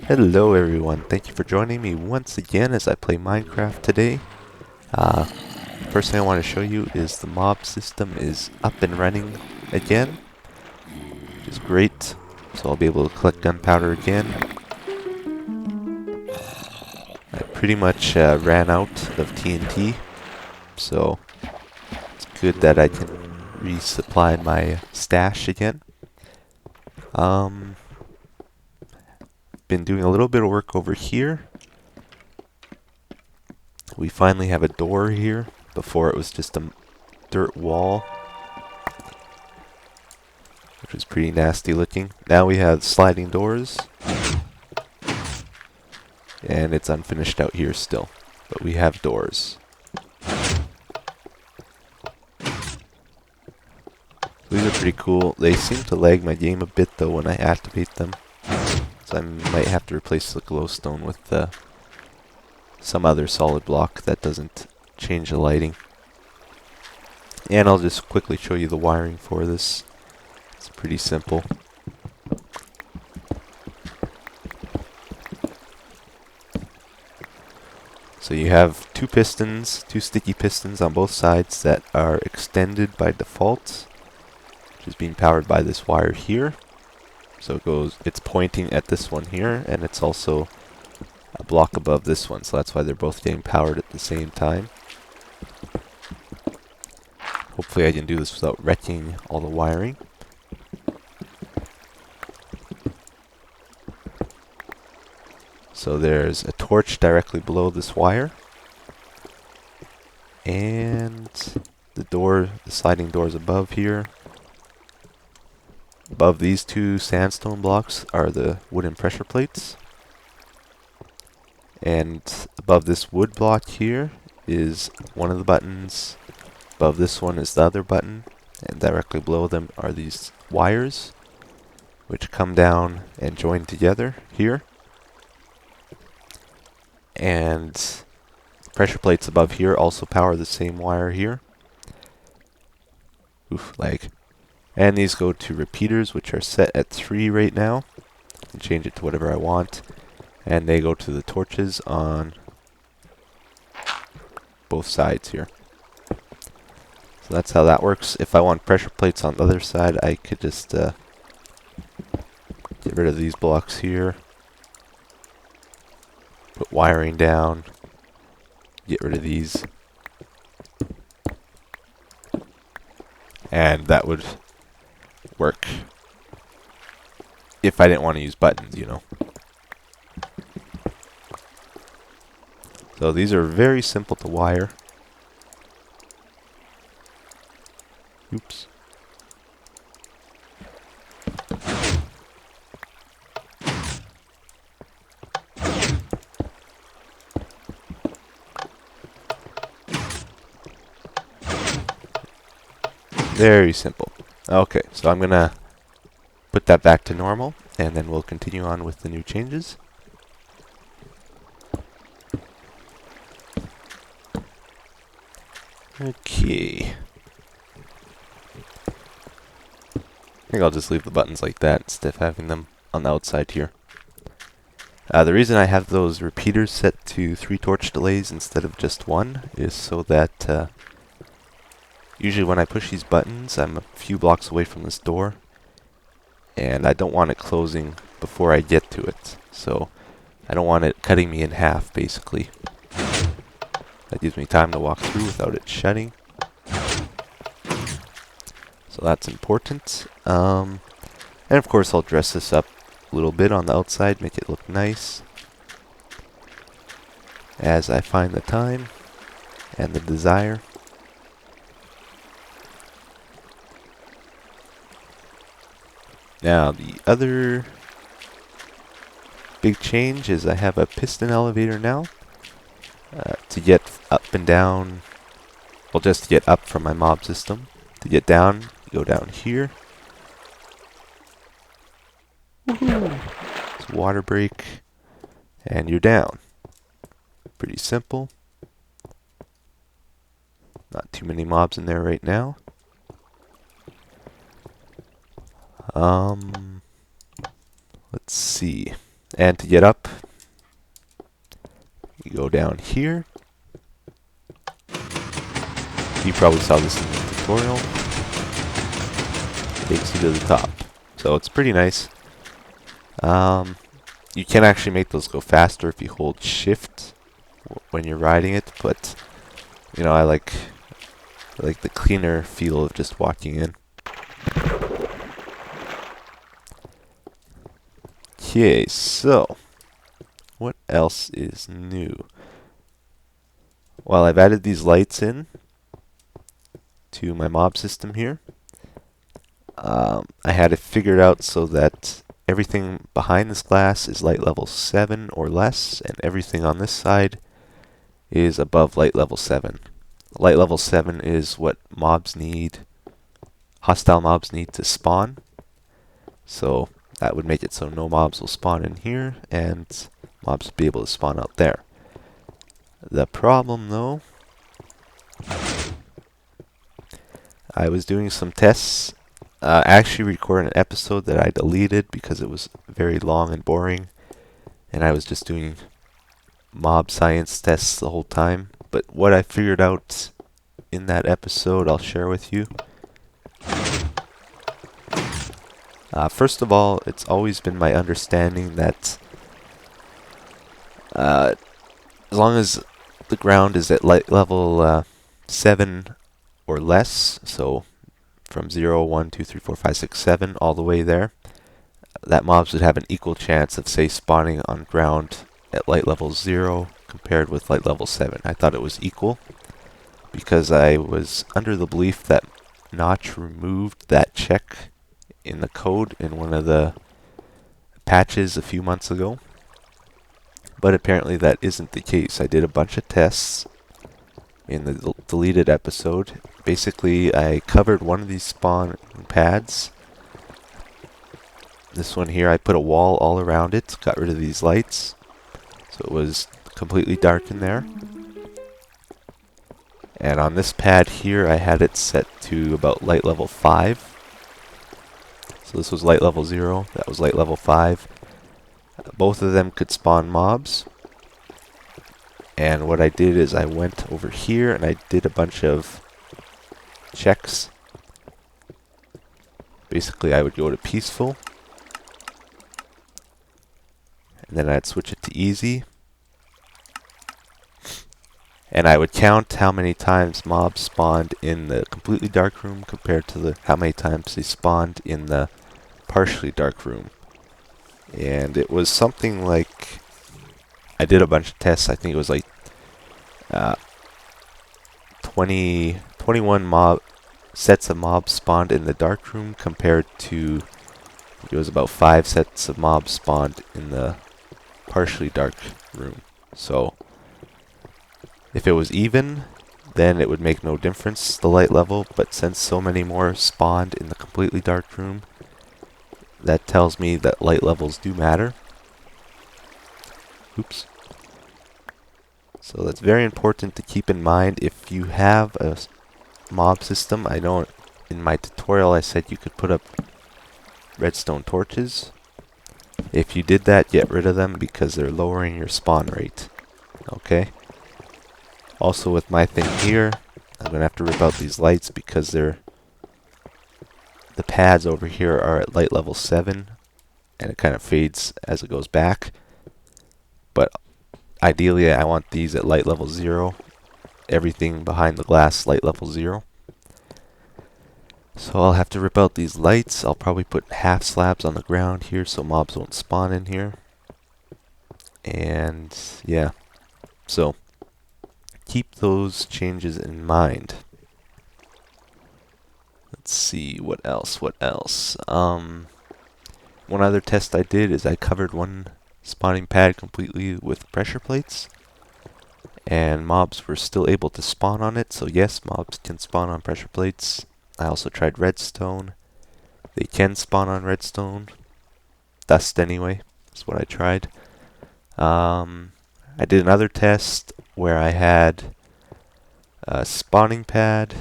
Hello everyone, thank you for joining me once again as I play Minecraft today. Uh, First thing I want to show you is the mob system is up and running again, which is great. So I'll be able to collect gunpowder again. I pretty much ran out of TNT, so it's good that I can resupply my stash again. Um, Been doing a little bit of work over here. We finally have a door here. Before it was just a dirt wall, which is pretty nasty looking. Now we have sliding doors, and it's unfinished out here still, but we have doors. These are pretty cool. They seem to lag my game a bit though when I activate them, so I might have to replace the glowstone with some other solid block that doesn't change the lighting. And I'll just quickly show you the wiring for this. It's pretty simple. So you have two pistons, two sticky pistons on both sides that are extended by default, which is being powered by this wire here. So it's pointing at this one here, and it's also a block above this one, so that's why they're both getting powered at the same time. Hopefully I can do this without wrecking all the wiring. So there's a torch directly below this wire, and the sliding doors above here. Above these two sandstone blocks are the wooden pressure plates. And above this wood block here is one of the buttons. Above this one is the other button. And directly below them are these wires, which come down and join together here. And pressure plates above here also power the same wire here. Oof, lag. And these go to repeaters, which are set at 3 right now. I can change it to whatever I want. And they go to the torches on both sides here. So that's how that works. If I want pressure plates on the other side, I could just get rid of these blocks here. Put wiring down. Get rid of these. And that would work if I didn't want to use buttons, you know. So these are very simple to wire. Oops. Very simple. Okay, so I'm gonna put that back to normal, and then we'll continue on with the new changes. Okay. I think I'll just leave the buttons like that instead of having them on the outside here. The reason I have those repeaters set to 3 torch delays instead of just 1 is so that usually when I push these buttons, I'm a few blocks away from this door, and I don't want it closing before I get to it. So I don't want it cutting me in half, basically. That gives me time to walk through without it shutting. So that's important. And of course I'll dress this up a little bit on the outside, make it look nice as I find the time and the desire. Now the other big change is I have a piston elevator now to get up and down, well, just to get up from my mob system. To get down, you go down here. Woohoo! It's a water break, and you're down. Pretty simple. Not too many mobs in there right now. Let's see. And to get up, you go down here. You probably saw this in the tutorial. It takes you to the top. So it's pretty nice. You can actually make those go faster if you hold shift when you're riding it, but you know, I like the cleaner feel of just walking in. Okay, so what else is new? Well, I've added these lights in to my mob system here. I had it figured out so that everything behind this glass is light level 7 or less, and everything on this side is above light level 7. Light level 7 is what mobs need, hostile mobs need to spawn. So that would make it so no mobs will spawn in here, and mobs will be able to spawn out there. The problem though, I was doing some tests. I actually recorded an episode that I deleted because it was very long and boring, and I was just doing mob science tests the whole time. But what I figured out in that episode, I'll share with you. First of all, it's always been my understanding that as long as the ground is at light level 7 or less, so from 0, 1, 2, 3, 4, 5, 6, 7, all the way there, that mobs would have an equal chance of, say, spawning on ground at light level 0 compared with light level 7. I thought it was equal because I was under the belief that Notch removed that check in the code in one of the patches a few months ago. But apparently that isn't the case. I did a bunch of tests in the deleted episode. Basically, I covered one of these spawn pads. This one here, I put a wall all around it, got rid of these lights, so it was completely dark in there. And on this pad here, I had it set to about light level 5. So this was light level 0, that was light level 5. Both of them could spawn mobs. And what I did is I went over here and I did a bunch of checks. Basically, I would go to peaceful, and then I'd switch it to easy. And I would count how many times mobs spawned in the completely dark room compared to how many times they spawned in the partially dark room. And it was something like, I did a bunch of tests. I think it was like 21 sets of mobs spawned in the dark room compared to, it was about 5 sets of mobs spawned in the partially dark room. So if it was even, then it would make no difference, the light level, but since so many more spawned in the completely dark room, that tells me that light levels do matter. Oops. So that's very important to keep in mind if you have a mob system. I know in my tutorial I said you could put up redstone torches. If you did that, get rid of them because they're lowering your spawn rate. Okay? Also with my thing here, I'm going to have to rip out these lights because the pads over here are at light level 7 and it kind of fades as it goes back. But ideally I want these at light level 0. Everything behind the glass light level 0. So I'll have to rip out these lights. I'll probably put half slabs on the ground here so mobs won't spawn in here. And yeah, so keep those changes in mind. Let's see, what else? One other test I did is I covered one spawning pad completely with pressure plates, and mobs were still able to spawn on it. So yes, mobs can spawn on pressure plates. I also tried redstone. They can spawn on redstone. Dust anyway, that's what I tried. I did another test where I had a spawning pad,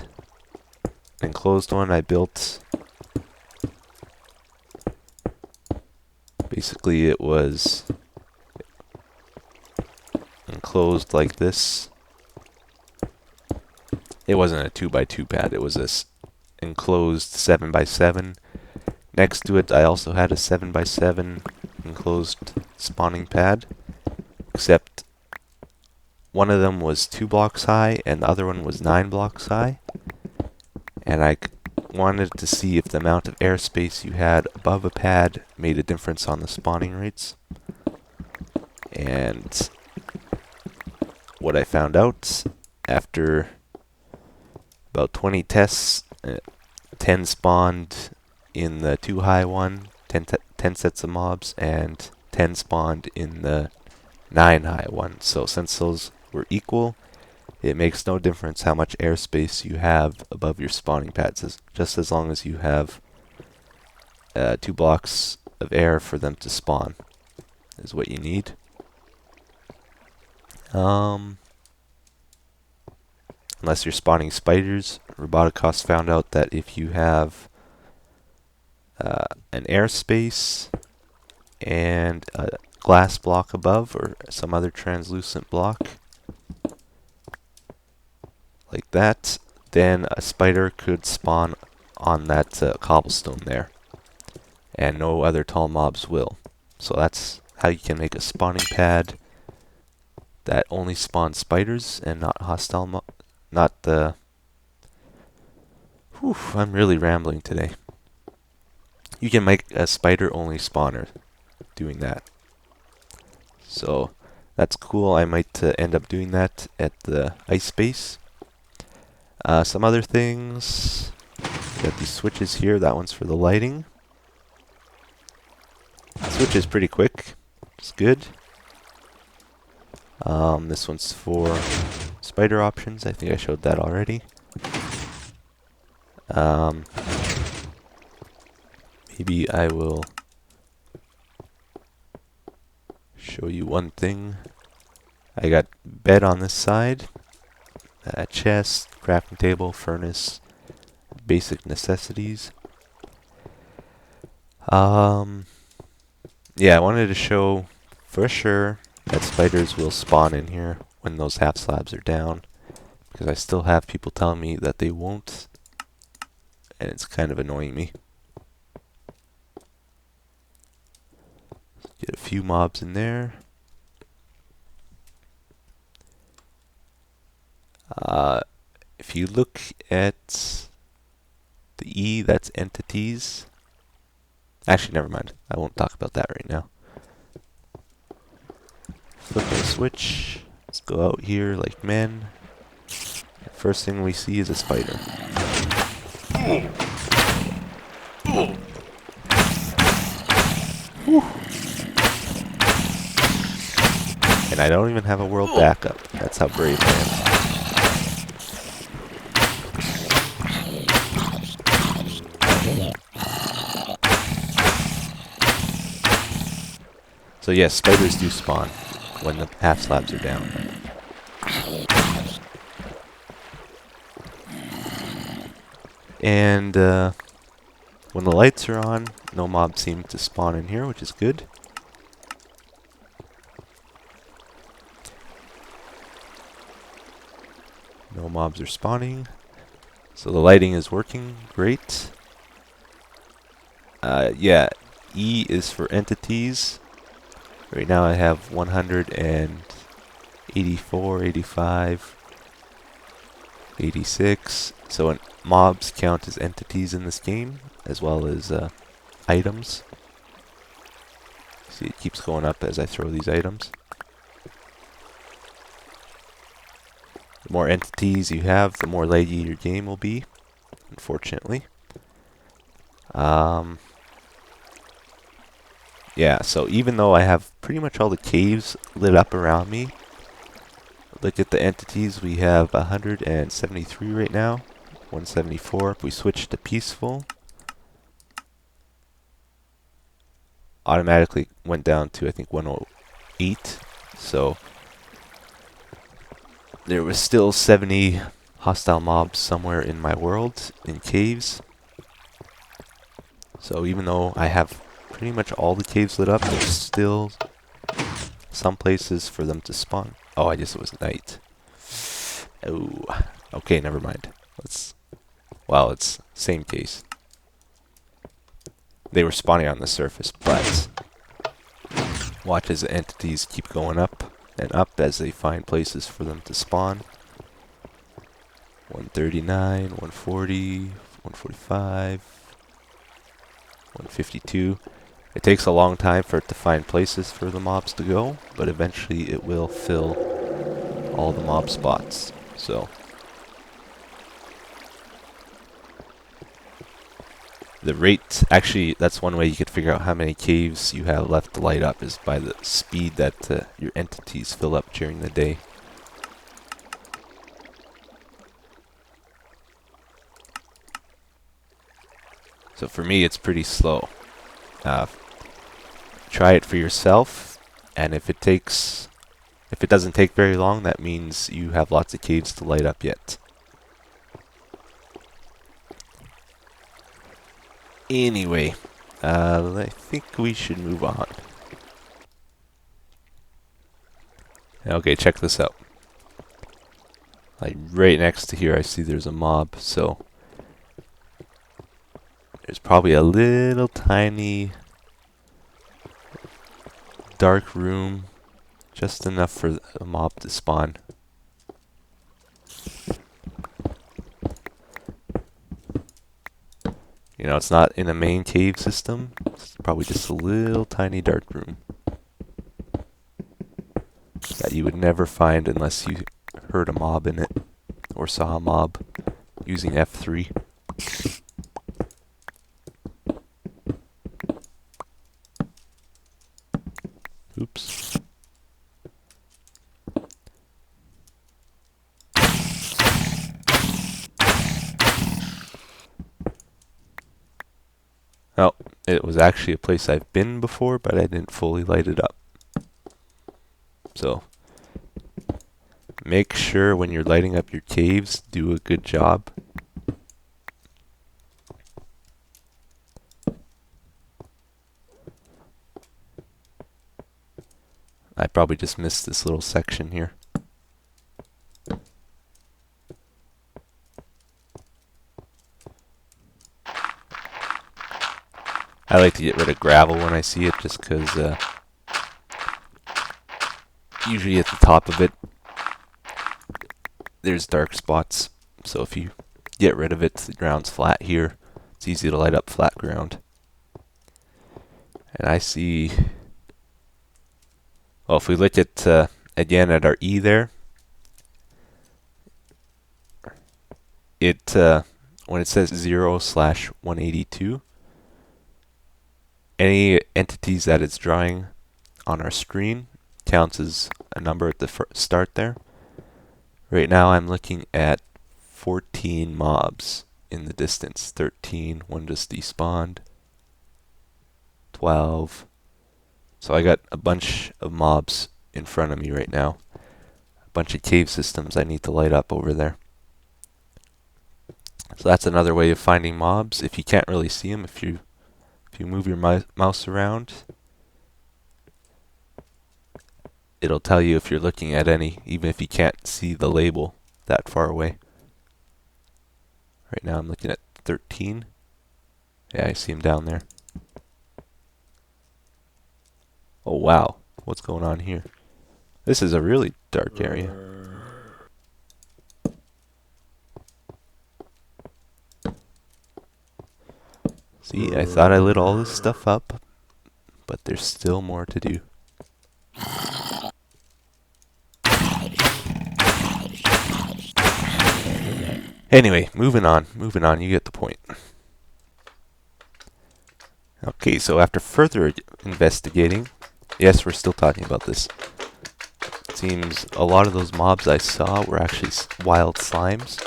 enclosed one. I built, basically it was enclosed like this. It wasn't a 2x2 pad, it was this enclosed 7x7. Next to it I also had a 7x7 enclosed spawning pad, except one of them was 2 blocks high and the other one was 9 blocks high. And I wanted to see if the amount of airspace you had above a pad made a difference on the spawning rates. And what I found out after about 20 tests, 10 spawned in the 2 high one, 10 sets of mobs, and 10 spawned in the 9 high one. So since those were equal, it makes no difference how much airspace you have above your spawning pads, just as long as you have 2 blocks of air for them to spawn is what you need. Unless you're spawning spiders, Roboticos found out that if you have an airspace and a glass block above or some other translucent block like that, then a spider could spawn on that cobblestone there, and no other tall mobs will. So that's how you can make a spawning pad that only spawns spiders and not hostile not the... Whew, I'm really rambling today. You can make a spider-only spawner doing that. So that's cool. I might end up doing that at the ice base. Some other things. Got these switches here. That one's for the lighting. The switch is pretty quick. It's good. This one's for spider options. I think I showed that already. Maybe I will show you one thing. I got bed on this side, chest, crafting table, furnace, basic necessities. Yeah, I wanted to show for sure that spiders will spawn in here when those half slabs are down, because I still have people telling me that they won't, and it's kind of annoying me. Get a few mobs in there. If you look at the E, that's entities. Actually, never mind. I won't talk about that right now. Flip the switch. Let's go out here like men. The first thing we see is a spider. Whew. And I don't even have a world backup. That's how brave I am. So yes, spiders do spawn when the half slabs are down. And when the lights are on, no mobs seem to spawn in here, which is good. No mobs are spawning. So the lighting is working great. Yeah, E is for entities. Right now I have 184, 85, 86. So mobs count as entities in this game, as well as items. See, it keeps going up as I throw these items. The more entities you have, the more laggy your game will be, unfortunately. Yeah, so even though I have pretty much all the caves lit up around me, look at the entities. We have 173 right now, 174. If we switch to peaceful, automatically went down to, I think, 108. So there was still 70 hostile mobs somewhere in my world, in caves. So even though I have pretty much all the caves lit up, there's still some places for them to spawn. Oh, I guess it was night. Oh, okay, never mind. Let's. Well, it's same case. They were spawning on the surface, but watch as the entities keep going up and up as they find places for them to spawn. 139, 140, 145, 152. It takes a long time for it to find places for the mobs to go, but eventually it will fill all the mob spots. So the rate, actually, that's one way you could figure out how many caves you have left to light up, is by the speed that your entities fill up during the day. So for me, it's pretty slow. Try it for yourself, and if it doesn't take very long, that means you have lots of caves to light up yet. Anyway, I think we should move on. Okay, check this out. Like right next to here, I see there's a mob, so there's probably a little tiny dark room, just enough for a mob to spawn. You know, it's not in a main cave system. It's probably just a little tiny dark room that you would never find unless you heard a mob in it or saw a mob using F3. Oops. Oh, it was actually a place I've been before, but I didn't fully light it up. So, make sure when you're lighting up your caves, do a good job. I probably just missed this little section here. I like to get rid of gravel when I see it, just because usually at the top of it, there's dark spots. So if you get rid of it, the ground's flat here. It's easy to light up flat ground. And I see... Well, if we look at, again, at our E there, it, when it says 0/182, any entities that it's drawing on our screen counts as a number at the start there. Right now I'm looking at 14 mobs in the distance. 13, one just despawned. 12. So I got a bunch of mobs in front of me right now. A bunch of cave systems I need to light up over there. So that's another way of finding mobs. If you can't really see them, if you move your mouse around, it'll tell you if you're looking at any, even if you can't see the label that far away. Right now I'm looking at 13. Yeah, I see him down there. Oh wow, what's going on here? This is a really dark area. See, I thought I lit all this stuff up, but there's still more to do. Anyway, moving on, you get the point. Okay, so after further investigating, yes, we're still talking about this. It seems a lot of those mobs I saw were actually wild slimes.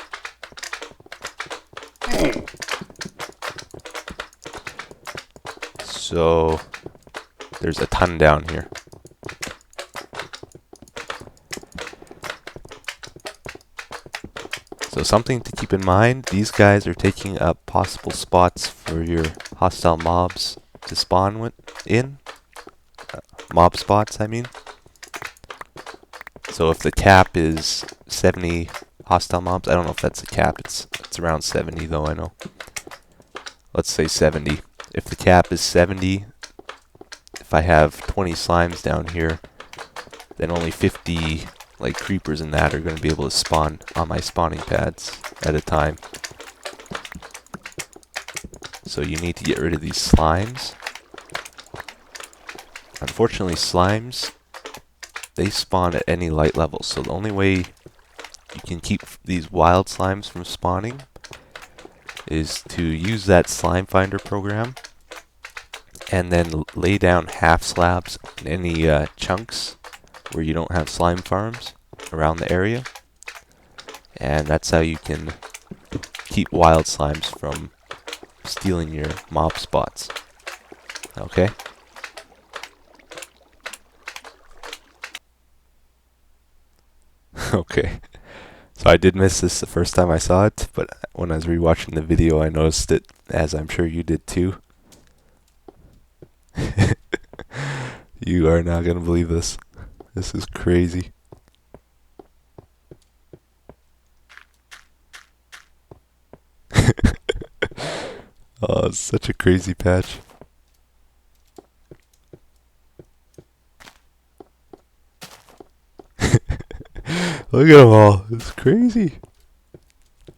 So, there's a ton down here. So something to keep in mind, these guys are taking up possible spots for your hostile mobs to spawn in. Mob spots, I mean. So if the cap is 70 hostile mobs, I don't know if that's the cap, it's around 70 though, I know. Let's say 70. If the cap is 70, if I have 20 slimes down here, then only 50 like creepers and that are going to be able to spawn on my spawning pads at a time. So you need to get rid of these slimes. Unfortunately, slimes, they spawn at any light level, so the only way you can keep these wild slimes from spawning is to use that slime finder program and then lay down half slabs in any chunks where you don't have slime farms around the area, and that's how you can keep wild slimes from stealing your mob spots. Okay? Okay. So I did miss this the first time I saw it, but when I was rewatching the video I noticed it, as I'm sure you did too. You are not gonna believe this. This is crazy. Oh, it's such a crazy patch. Look at them all. It's crazy.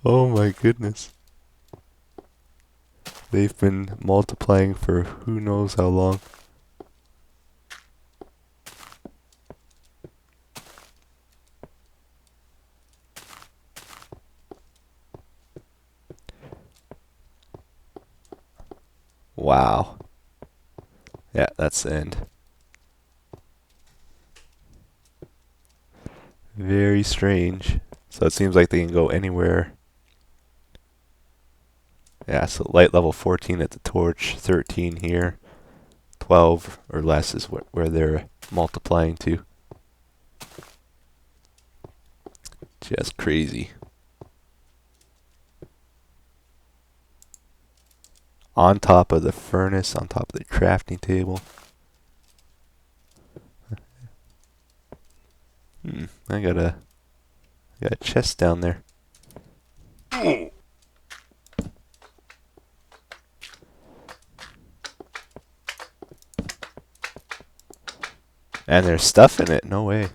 Oh my goodness. They've been multiplying for who knows how long. Wow. Yeah, that's the end. Very strange. So it seems like they can go anywhere. Yeah, so light level 14 at the torch, 13 here, 12 or less is where they're multiplying to. Just crazy. On top of the furnace, on top of the crafting table. I got a chest down there. And there's stuff in it, no way.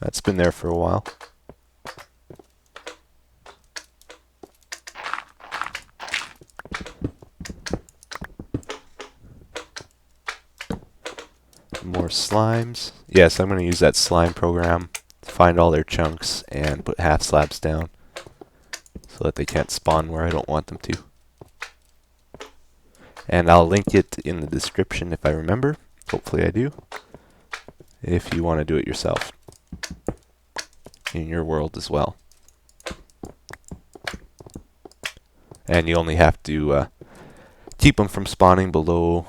That's been there for a while. More slimes. Yes, I'm going to use that slime program to find all their chunks and put half slabs down so that they can't spawn where I don't want them to. And I'll link it in the description if I remember. Hopefully I do. If you want to do it yourself in your world as well. And you only have to keep them from spawning below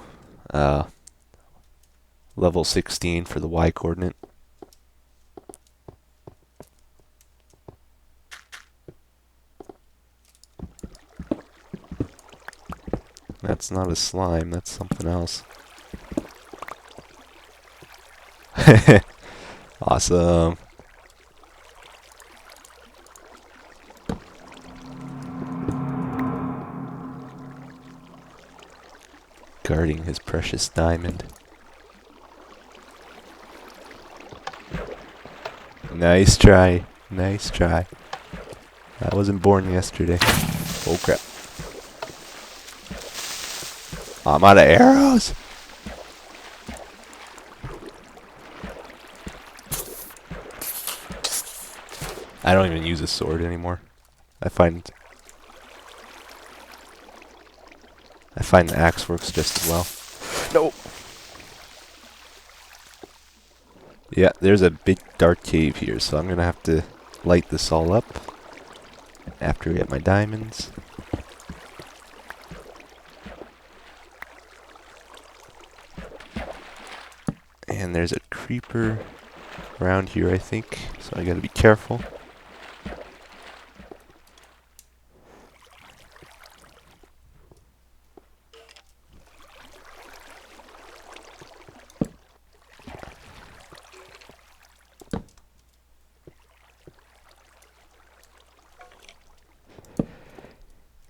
level 16 for the Y coordinate. That's not a slime, that's something else. Awesome. Guarding his precious diamond. Nice try. Nice try. I wasn't born yesterday. Oh crap. I'm out of arrows. I don't even use a sword anymore. I find the axe works just as well. No. Yeah, there's a big dark cave here, so I'm gonna have to light this all up after I get my diamonds. And there's a creeper around here, I think, so I gotta be careful.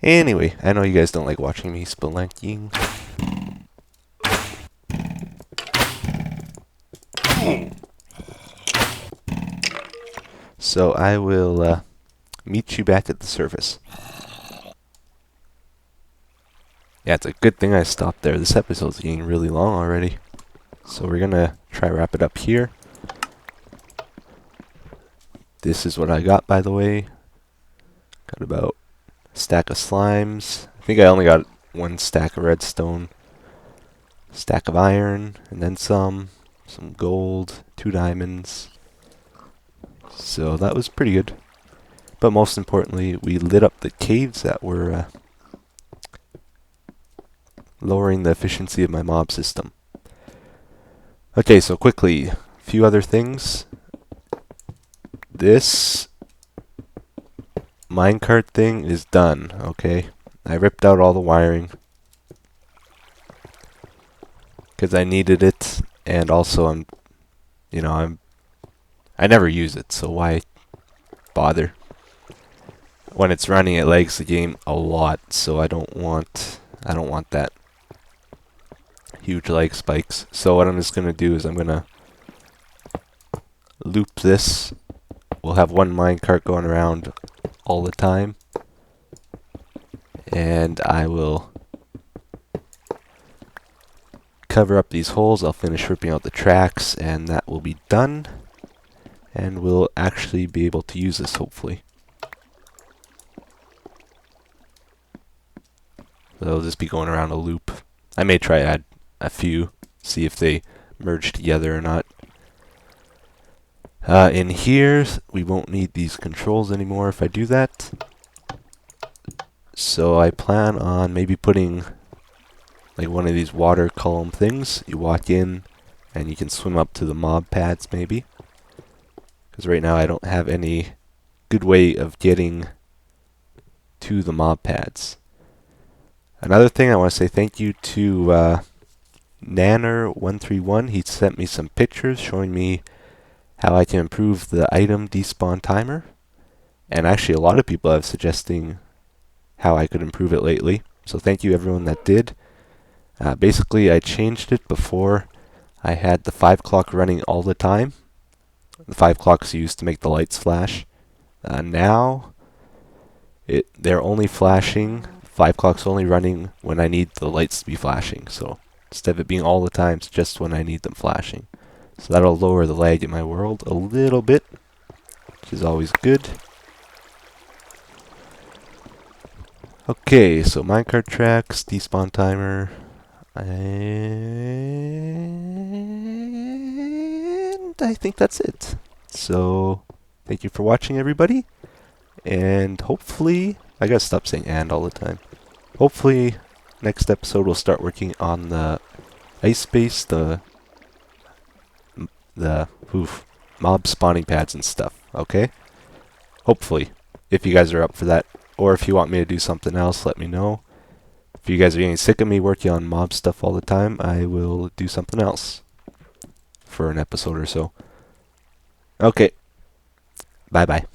Anyway, I know you guys don't like watching me spelunking. So I will meet you back at the surface. Yeah, it's a good thing I stopped there. This episode's getting really long already. So we're gonna try wrap it up here. This is what I got, by the way. Got about a stack of slimes. I think I only got one stack of redstone, stack of iron, and then some gold, 2 diamonds. So that was pretty good. But most importantly, we lit up the caves that were lowering the efficiency of my mob system. Okay, so quickly, a few other things. This minecart thing is done, okay? I ripped out all the wiring because I needed it, and also I never use it, so why bother? When it's running, it lags the game a lot, so I don't want that huge lag spikes. So what I'm just gonna do is I'm gonna loop this. We'll have one minecart going around all the time, and I will cover up these holes. I'll finish ripping out the tracks, and that will be done, and we'll actually be able to use this hopefully. They'll just be going around a loop. I may try add a few, see if they merge together or not. In here, we won't need these controls anymore if I do that. So I plan on maybe putting like one of these water column things. You walk in and you can swim up to the mob pads maybe. Because right now I don't have any good way of getting to the mob pads. Another thing, I want to say thank you to Nanner131. He sent me some pictures showing me how I can improve the item despawn timer. And actually a lot of people have suggesting how I could improve it lately. So thank you everyone that did. Basically I changed it before. I had the 5 clock running all the time. The 5 clocks used to make the lights flash. Now they're only flashing. 5 clocks only running when I need the lights to be flashing. So instead of it being all the time, it's just when I need them flashing. So that'll lower the lag in my world a little bit, which is always good. Okay, so minecart tracks, despawn timer, and I think that's it. So thank you for watching everybody, and hopefully, I gotta stop saying "and" all the time. Hopefully next episode we'll start working on the ice base, the mob spawning pads and stuff, okay? Hopefully, if you guys are up for that, or if you want me to do something else, let me know. If you guys are getting sick of me working on mob stuff all the time, I will do something else for an episode or so. Okay, bye-bye.